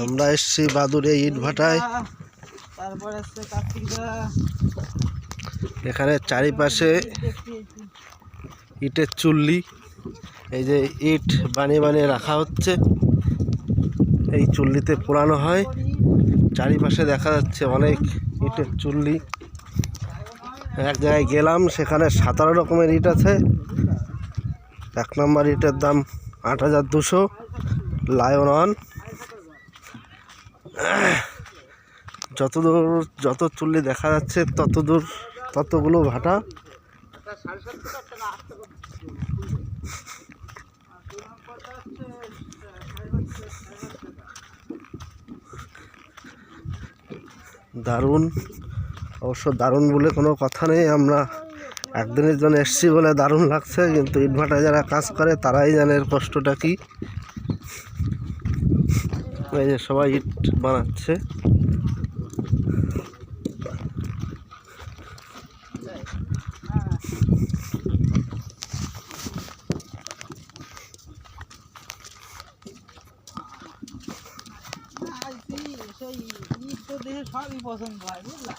আমরা এসছি বাদুড়ে ইট ভাটায়। এখানে চারিপাশে ইটের চুল্লি, এই যে ইট বানিয়ে বানিয়ে রাখা হচ্ছে, এই চুল্লিতে পোড়ানো হয়। চারিপাশে দেখা যাচ্ছে অনেক ইটের চুল্লি। এক জায়গায় গেলাম, সেখানে 17 রকমের ইট আছে। 1 নম্বর ইটের দাম 8200 লায়ন ওয়ান। যত চুল্লি দেখা যাচ্ছে ততগুলো ভাটা। দারুণ, অবশ্য দারুণ বলে কোনো কথা নেই। আমরা একদিনের জন্য এসছি বলে দারুণ লাগছে, কিন্তু ইটভাটায় যারা কাজ করে তারাই জানে এর কষ্টটা কি। এই যে সবাই ইট বানাচ্ছে। সেই ইট তো দেখে সবই পছন্দ হয়, বুঝলা।